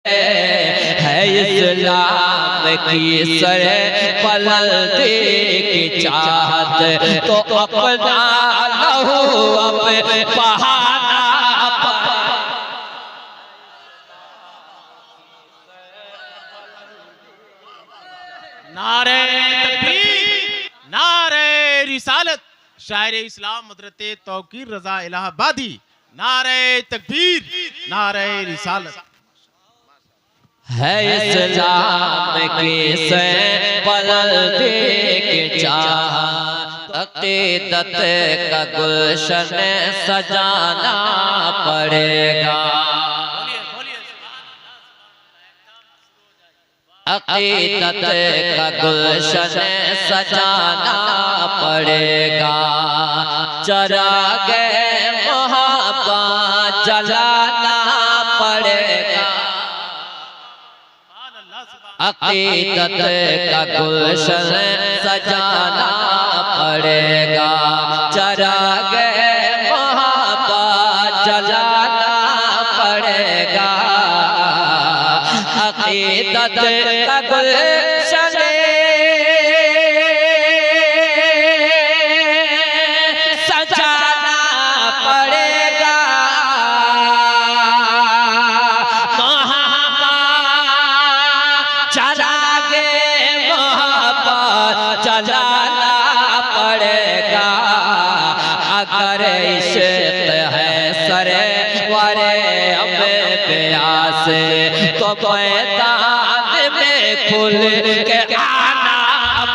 है इस्लाम की सर पलटे की चाहत तो अपना लहू अब बहाना नारे तकबीर, नारे रिसालत। शायर इस्लाम हज़रत तौकीर रज़ा इलाहाबादी। नारे तकबीर, नारे रिसालत। है इस्लाम की सर पलटे की चाहत अक़ीदत का गुलशन सजाना पड़ेगा। अक़ीदत का गुलशन सजाना पड़ेगा। चिराग मोहब्बत जलाना पड़ेगा। अक़ीदत का गुलशन सजाना पड़ेगा। चिराग मोहब्बत जलाना पड़ेगा। अक़ीदत का गुलशन सजाना पड़ेगा। चिरागे मोहब्बत जलाना पड़ेगा। अगर इश्क़ है सरे वरे हमें प्यास तो मैदान में खुल के आना।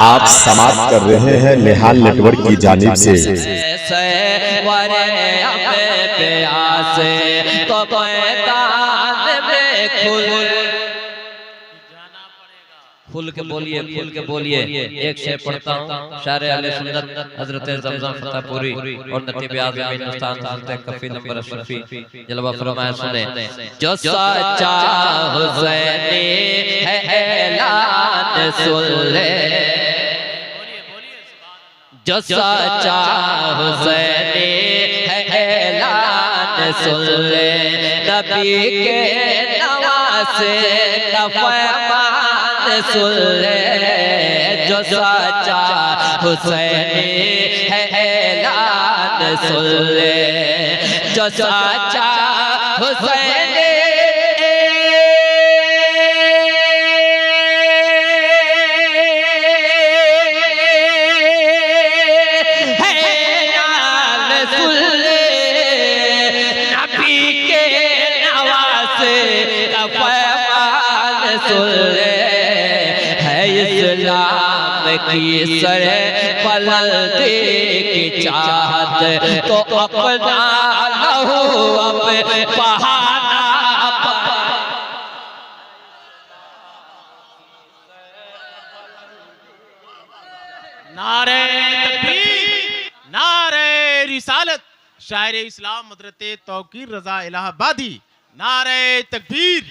आप समाप्त कर रहे हैं निहाल नेटवर्क की जानिब से वरे हमें प्यास तो मैदान में खुल के बोलिए, खुल के बोलिए। एक शेर पढ़ता हूँ, शायर अहले सुन्नत हज़रत ज़मज़म फतेहपुरी और नतीब आज़म हिंदुस्तान हज़रत कफ़ी नंबर अशरफी जलवा फरमाया सुने। जो सच्चा हुसैनी है ऐलान सुन ले। जो सच्चा हुसैनी है ऐलान सुन ले। नबी के नवासे का फरमान सुन ले। जो सच्चा हुसैनी है ऐलान सुन ले। जो सच्चा हुसैनी की सर पलटे की चाहत तो अपना लहू अब बहाना। नारे तकबीर, नारे रिसालत। शायर इस्लाम हज़रत तौकीर रज़ा इलाहाबादी। नारे तकबीर,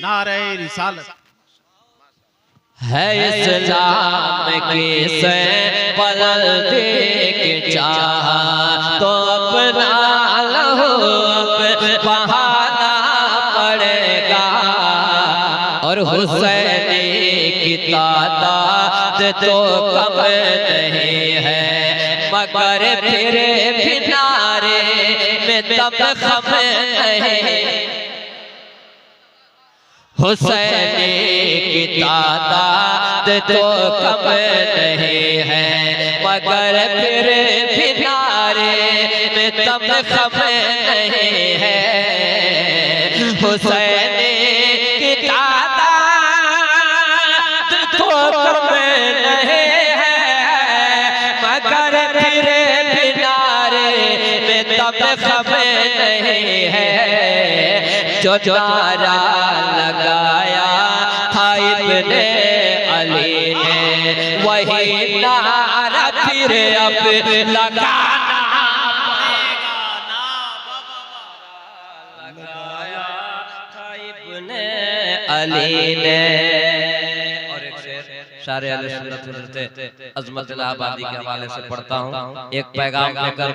नारे रिसालत। है इस्लाम की सर पलटे की चाहत तो अपना लहू अब बहाना पड़ेगा। और हुसैनी की तादाद तो कम नहीं है मगर फिर भी नारे में तब खम नहीं। हुसैनी की तादाद तो कम नहीं है मगर फिर भी नारे में तब खम नहीं है। हुसैनी की तादाद तो कम नहीं है मगर फिर भी नारे में तब खम नहीं है। जो नारा लगाया था इब्ने अली ने वही नारा फिर अब लगाना पड़ेगा। लगाया था इब्ने अली ने। और एक शेर शायर अहले सुन्नत हज़रत अज़मत इलाहाबादी के हवाले से पढ़ता हूँ। एक पैगाम लेकर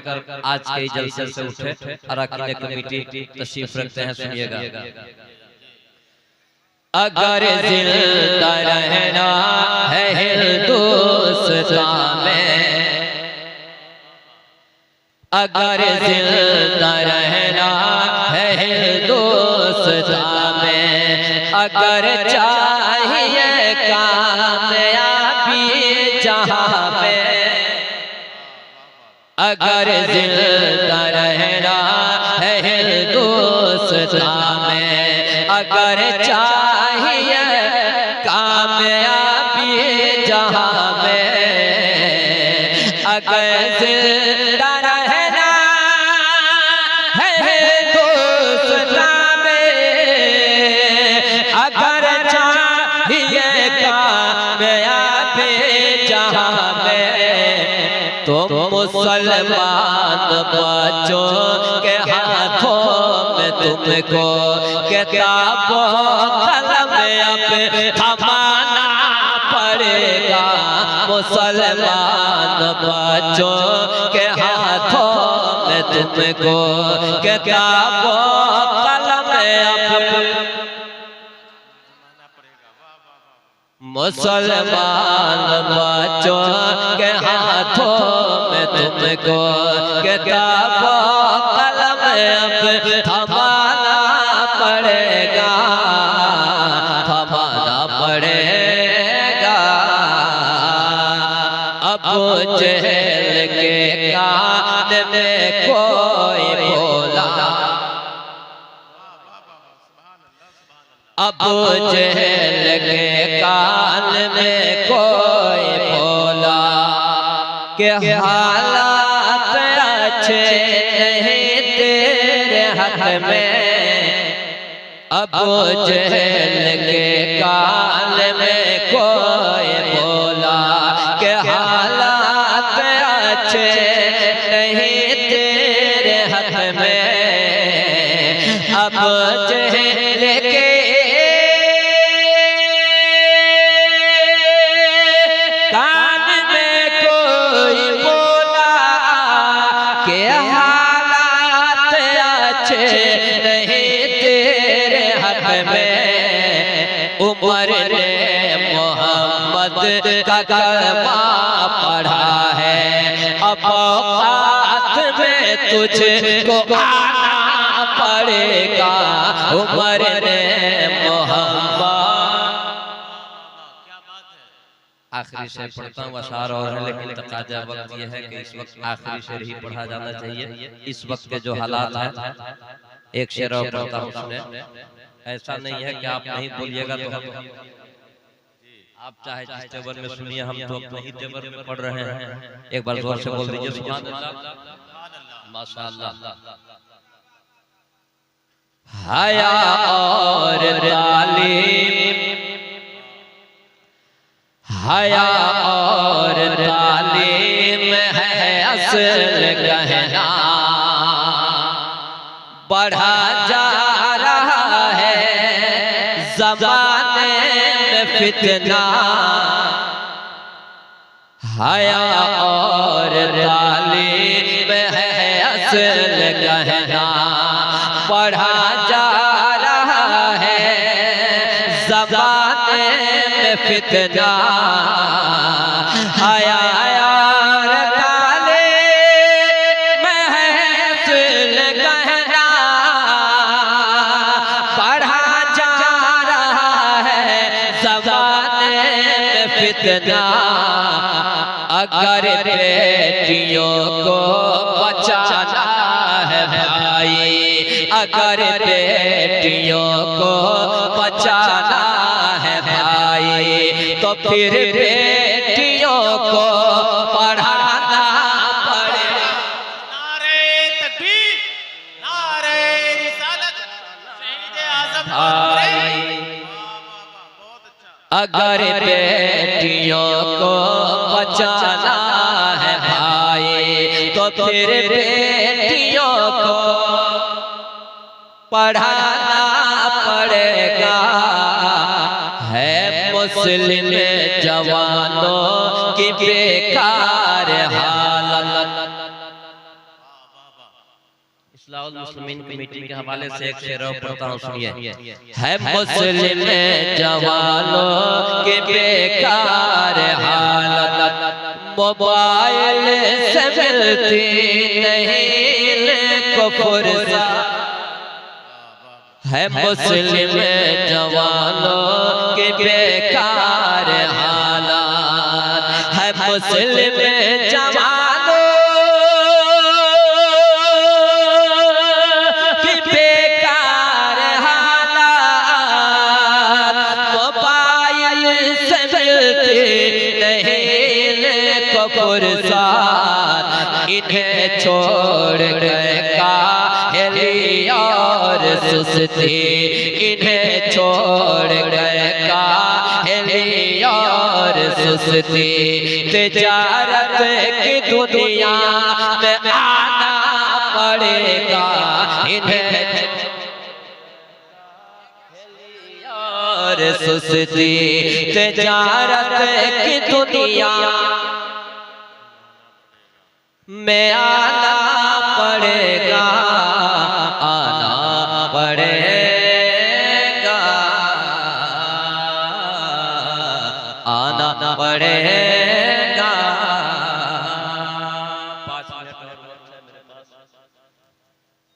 आज के जलसे से उठे अरकान कमेटी तशरीफ रखते हैं, सुनिएगा। अगर जिंदा रहना है हिंदुस्तान में, अगर जिंदा रहना है हिंदुस्तान में, अगर चाहिए कामयाबी जहां पे, अगर जिंदा रहना है हिंदुस्तान में, अगर चाहिए कामयाबी जहां में, अगर जिंदा रहना है हिंदुस्तान में, अगर चाहिए कामयाबी जहां में, तो मुसलमान बच्चों के हाथों में तुमको किताबों कलम अब थमाना पड़ेगा। मुसलमान बच्चों के हाथों में तुमको किताबों कलम अब, मुसलमान बच्चों के हाथों में तुमको किताबों कलम अब थमाना पड़ेगा, थमाना पड़ेगा। अबू जहल के कान में कोई बोला, अबू जहल के कान में कोई बोला कि हालात अच्छे नहीं तेरे हक में, अबू जहल के कान में कोई बोला कि हालात अच्छे नहीं तेरे हक में, अबू जहल के कान में कोई बोला कि हालात अच्छे नहीं तेरे हक में। उमर ने मोहम्मद का कलमा पढ़ा है, अब औकात में तुझको आना पड़ेगा। उमर ने मोहम्मद, आखिरी शेर पढ़ता हूँ, अशार और है लेकिन तकाजा वक्त यह है कि इस वक्त आखिरी शेर ही पढ़ा जाना चाहिए। इस वक्त के जो हालात हैं, एक शेर और पढ़ता हूँ सुने। ऐसा नहीं है कि आप नहीं बोलिएगा तो हम, आप चाहे जिस तेवर में सुनिए, हम तो अपने ही तेवर में पढ़ रहे हैं। एक बार जोर से बोल दीजिए सुभान अल्लाह, माशाअल्लाह। हया और तालीम, हया और तालीम है असल गहना, बढ़ा जा रहा है ज़माने में फितना। हया और तालीम है असल गहना, बढ़ा जा रहा है ज़माने में फितना। हया और तालीम है असल गहना, बढ़ा जा रहा है ज़माने में फितना। अगर बेटियों को बचाना है भाई, अगर बेटियों को बचाना है भाई, तो फिर बेटियों को पढ़ाना पड़ेगा। नारे तकबीर, नारे रिसालत, शहीद आज़म भाई, बहुत अच्छा। अगर बेटियों को बचाना है भाई, तो फिर बेटियों को पढ़ाना पड़ेगा। है मुस्लिम जवानों की बेकार हालत, इस्लाहुल मुस्लिमीन कमेटी के हवाले से एक शेर और पढ़ता हूँ, सुनिए। है मुस्लिम जवानों के बेकार हालत, मोबाइल से मिलती नहीं कुफर सा। है मुस्लिम जवानों के बेकार हालात, है मुस्लिम जवानों के बेकार हालात, मोबाइल से मिलते नहीं कुफर साथ, इन्हें छोड़ गए काहेली और सुस्ती, इन्हें छोड़ गए काहेली और सुस्ती। तिजारत की दुनिया में आना पड़ेगा इन्हें और सुस्ती। तिजारत की दुनिया में आना पड़ेगा, आना पड़ेगा, आना पड़ेगा।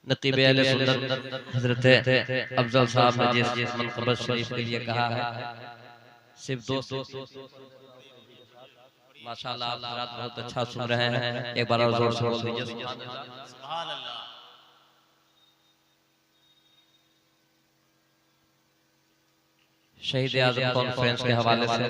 नकीब अहले सुन्नत हजरत अफजल साहब ने जिस मनक़बत शरीफ के लिए कहा है, सिर्फ दोस्त माशाअल्लाह आप रात बहुत अच्छा सुन रहे हैं, एक बार और जोर से बोल दीजिए सुभान अल्लाह। शहीद आज़म कॉन्फ्रेंस के हवाले से